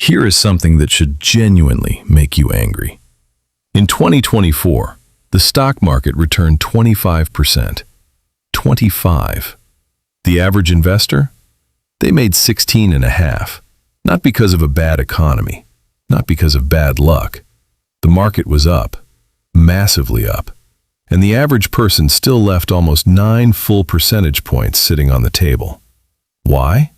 Here is something that should genuinely make you angry. In 2024, the stock market returned 25%. 25. The average investor? They made 16.5. Not because of a bad economy, not because of bad luck. The market was up, massively up, and the average person still left almost 9 full percentage points sitting on the table. Why?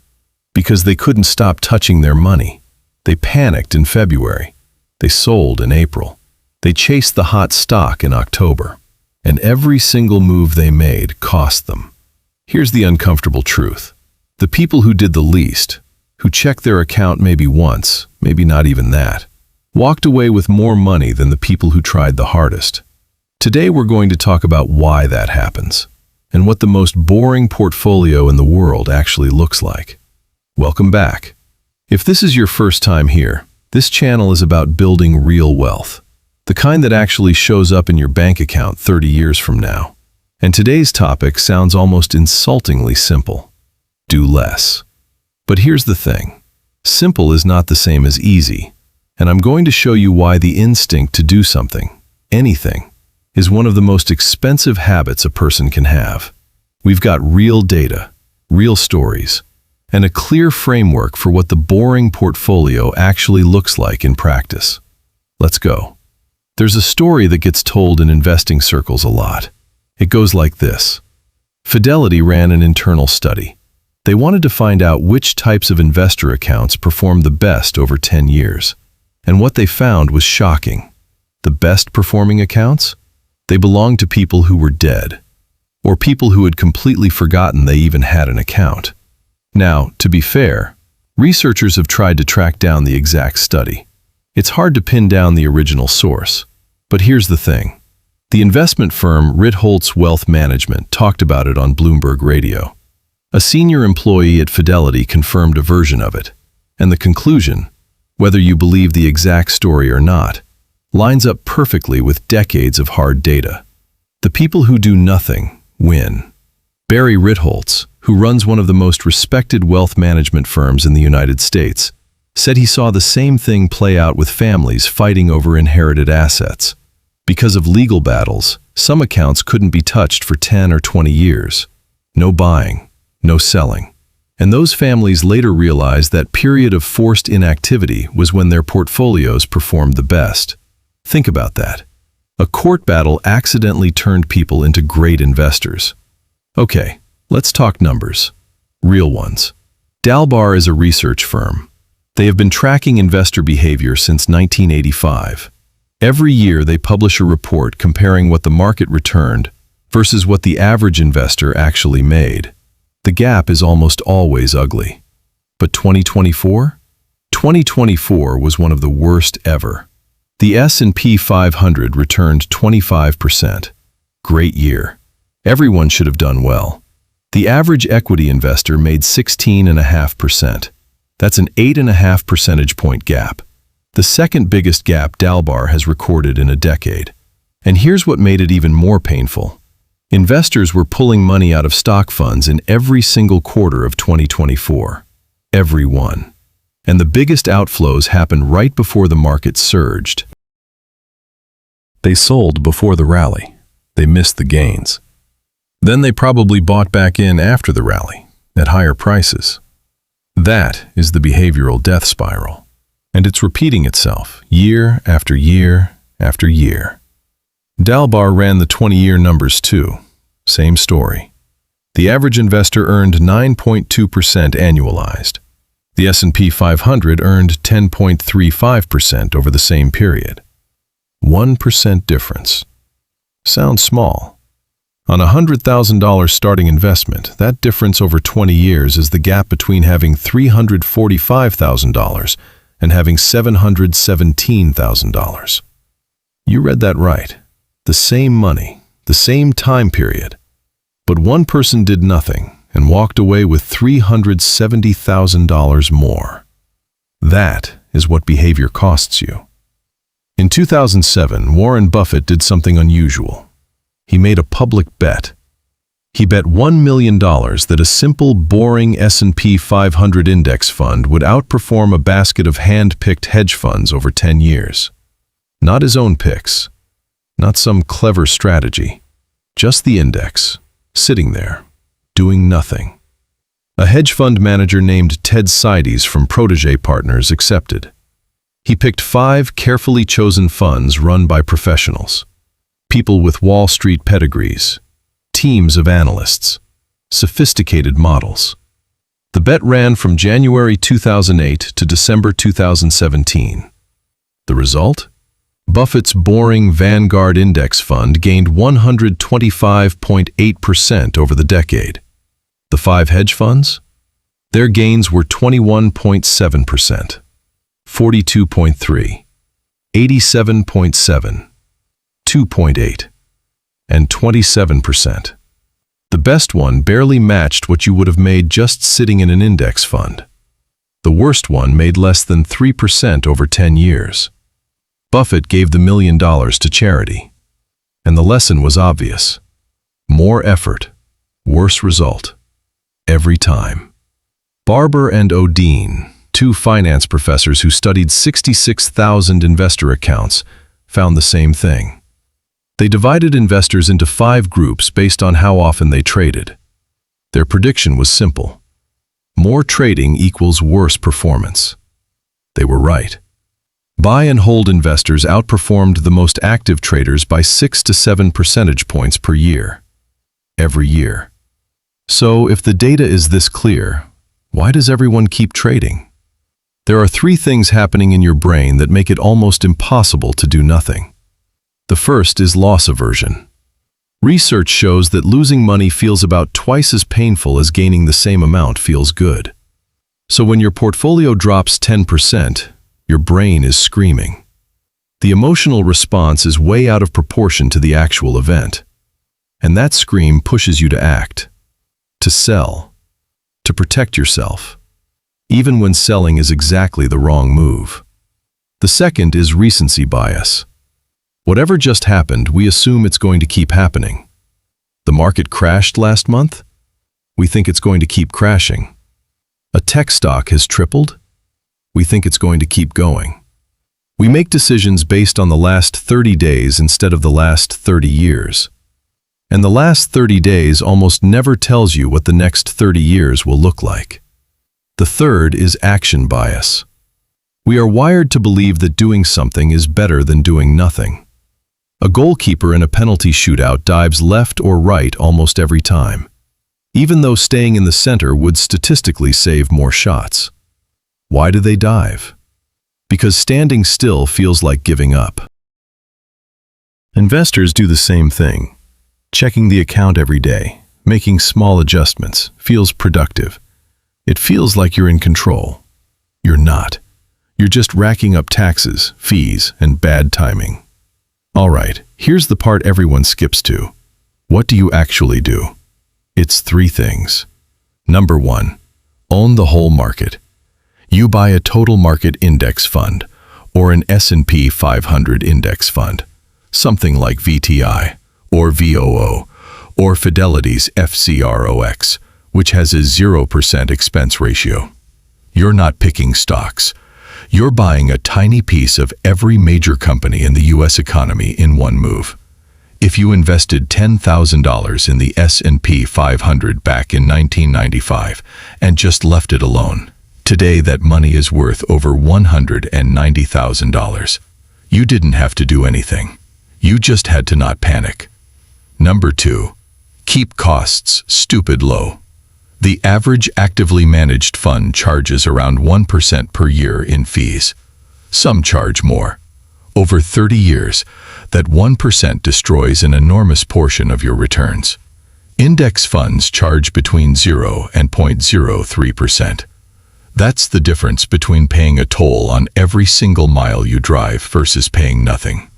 Because they couldn't stop touching their money. They panicked in February. They sold in April. They chased the hot stock in October. And every single move they made cost them. Here's the uncomfortable truth. The people who did the least, who checked their account maybe once, maybe not even that, walked away with more money than the people who tried the hardest. Today we're going to talk about why that happens, and what the most boring portfolio in the world actually looks like. Welcome back. If this is your first time here, this channel is about building real wealth, the kind that actually shows up in your bank account 30 years from now. And today's topic sounds almost insultingly simple. Do less. But here's the thing. Simple is not the same as easy, and I'm going to show you why the instinct to do something, anything, is one of the most expensive habits a person can have. We've got real data, real stories, and a clear framework for what the boring portfolio actually looks like in practice. Let's go. There's a story that gets told in investing circles a lot. It goes like this. Fidelity ran an internal study. They wanted to find out which types of investor accounts performed the best over 10 years. And what they found was shocking. The best performing accounts? They belonged to people who were dead, or people who had completely forgotten they even had an account. Now, to be fair, researchers have tried to track down the exact study. It's hard to pin down the original source. But here's the thing. The investment firm Ritholtz Wealth Management talked about it on Bloomberg Radio. A senior employee at Fidelity confirmed a version of it. And the conclusion, whether you believe the exact story or not, lines up perfectly with decades of hard data. The people who do nothing win. Barry Ritholtz, who runs one of the most respected wealth management firms in the United States, said he saw the same thing play out with families fighting over inherited assets. Because of legal battles, some accounts couldn't be touched for 10 or 20 years. No buying, no selling. And those families later realized that period of forced inactivity was when their portfolios performed the best. Think about that. A court battle accidentally turned people into great investors. Okay, let's talk numbers. Real ones. Dalbar is a research firm. They have been tracking investor behavior since 1985. Every year they publish a report comparing what the market returned versus what the average investor actually made. The gap is almost always ugly. But 2024? 2024 was one of the worst ever. The S&P 500 returned 25%. Great year. Everyone should have done well. The average equity investor made 16.5%. That's an 8.5 percentage point gap. The second biggest gap Dalbar has recorded in a decade. And here's what made it even more painful. Investors were pulling money out of stock funds in every single quarter of 2024. Every one. And the biggest outflows happened right before the market surged. They sold before the rally. They missed the gains. Then they probably bought back in after the rally, at higher prices. That is the behavioral death spiral. And it's repeating itself year after year after year. Dalbar ran the 20-year numbers too. Same story. The average investor earned 9.2% annualized. The S&P 500 earned 10.35% over the same period. 1% difference. Sounds small. On a $100,000 starting investment, that difference over 20 years is the gap between having $345,000 and having $717,000. You read that right. The same money, the same time period. But one person did nothing and walked away with $370,000 more. That is what behavior costs you. In 2007, Warren Buffett did something unusual. He made a public bet. He bet $1 million that a simple, boring S&P 500 index fund would outperform a basket of hand-picked hedge funds over 10 years. Not his own picks, not some clever strategy, just the index, sitting there, doing nothing. A hedge fund manager named Ted Seides from Protege Partners accepted. He picked 5 carefully chosen funds run by professionals, people with Wall Street pedigrees, teams of analysts, sophisticated models. The bet ran from January 2008 to December 2017. The result? Buffett's boring Vanguard Index Fund gained 125.8% over the decade. The 5 hedge funds? Their gains were 21.7%, 42.3%, 87.7%, 2.8%, and 27%. The best one barely matched what you would have made just sitting in an index fund. The worst one made less than 3% over 10 years. Buffett gave the $1 million to charity. And the lesson was obvious. More effort, worse result. Every time. Barber and O'Dean, 2 finance professors who studied 66,000 investor accounts, found the same thing. They divided investors into 5 groups based on how often they traded. Their prediction was simple. More trading equals worse performance. They were right. Buy and hold investors outperformed the most active traders by 6 to 7 percentage points per year. Every year. So, if the data is this clear, why does everyone keep trading? There are 3 things happening in your brain that make it almost impossible to do nothing. The first is loss aversion. Research shows that losing money feels about twice as painful as gaining the same amount feels good. So when your portfolio drops 10%, your brain is screaming. The emotional response is way out of proportion to the actual event. And that scream pushes you to act, to sell, to protect yourself, even when selling is exactly the wrong move. The second is recency bias. Whatever just happened, we assume it's going to keep happening. The market crashed last month? We think it's going to keep crashing. A tech stock has tripled? We think it's going to keep going. We make decisions based on the last 30 days instead of the last 30 years. And the last 30 days almost never tells you what the next 30 years will look like. The third is action bias. We are wired to believe that doing something is better than doing nothing. A goalkeeper in a penalty shootout dives left or right almost every time, even though staying in the center would statistically save more shots. Why do they dive? Because standing still feels like giving up. Investors do the same thing. Checking the account every day, making small adjustments, feels productive. It feels like you're in control. You're not. You're just racking up taxes, fees, and bad timing. All right, here's the part everyone skips to. What do you actually do? It's 3 things. Number 1, own the whole market. You buy a total market index fund or an S&P 500 index fund, something like VTI or VOO or Fidelity's FCROX, which has a 0% expense ratio. You're not picking stocks. You're buying a tiny piece of every major company in the U.S. economy in one move. If you invested $10,000 in the S&P 500 back in 1995 and just left it alone, today that money is worth over $190,000. You didn't have to do anything. You just had to not panic. Number 2, keep costs stupid low. The average actively managed fund charges around 1% per year in fees. Some charge more. Over 30 years, that 1% destroys an enormous portion of your returns. Index funds charge between 0 and 0.03%. That's the difference between paying a toll on every single mile you drive versus paying nothing.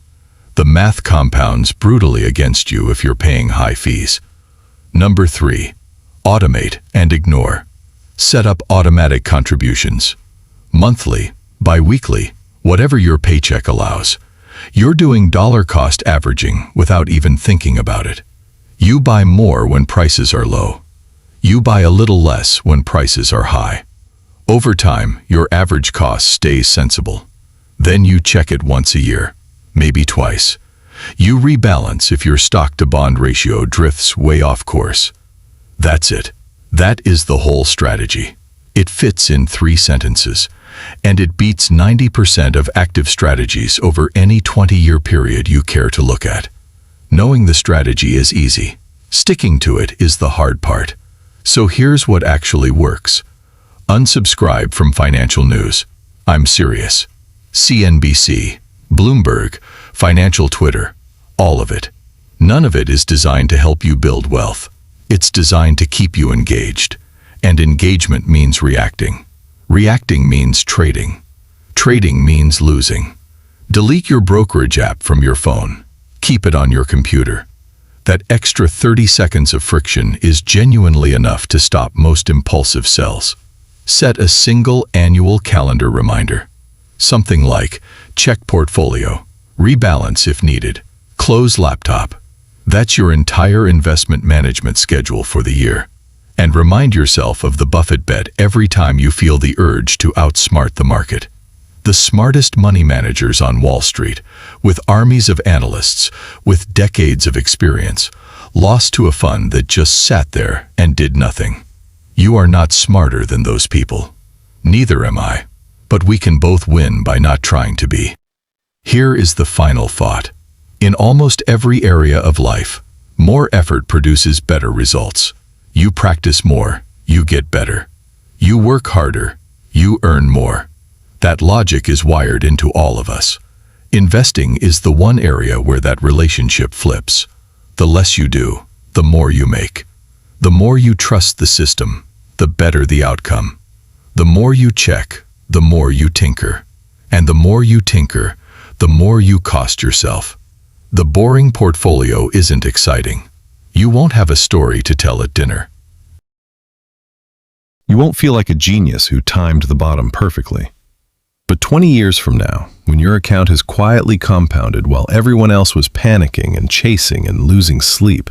The math compounds brutally against you if you're paying high fees. Number 3, automate and ignore. Set up automatic contributions. Monthly, bi-weekly, whatever your paycheck allows. You're doing dollar cost averaging without even thinking about it. You buy more when prices are low. You buy a little less when prices are high. Over time, your average cost stays sensible. Then you check it once a year, maybe twice. You rebalance if your stock-to-bond ratio drifts way off course. That's it. That is the whole strategy. It fits in 3 sentences, and it beats 90% of active strategies over any 20-year period you care to look at. Knowing the strategy is easy. Sticking to it is the hard part. So here's what actually works. Unsubscribe from financial news. I'm serious. CNBC, Bloomberg, financial Twitter, all of it. None of it is designed to help you build wealth. It's designed to keep you engaged. And engagement means reacting. Reacting means trading. Trading means losing. Delete your brokerage app from your phone. Keep it on your computer. That extra 30 seconds of friction is genuinely enough to stop most impulsive sells. Set a single annual calendar reminder. Something like, check portfolio, rebalance if needed, close laptop. That's your entire investment management schedule for the year. And remind yourself of the Buffett bet every time you feel the urge to outsmart the market. The smartest money managers on Wall Street, with armies of analysts, with decades of experience, lost to a fund that just sat there and did nothing. You are not smarter than those people. Neither am I. But we can both win by not trying to be. Here is the final thought. In almost every area of life, more effort produces better results. You practice more, you get better. You work harder, you earn more. That logic is wired into all of us. Investing is the one area where that relationship flips. The less you do, the more you make. The more you trust the system, the better the outcome. The more you check, the more you tinker. And the more you tinker, the more you cost yourself. The boring portfolio isn't exciting. You won't have a story to tell at dinner. You won't feel like a genius who timed the bottom perfectly. But 20 years from now, when your account has quietly compounded while everyone else was panicking and chasing and losing sleep,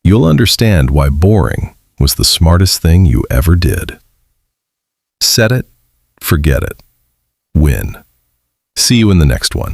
you'll understand why boring was the smartest thing you ever did. Set it, forget it, win. See you in the next one.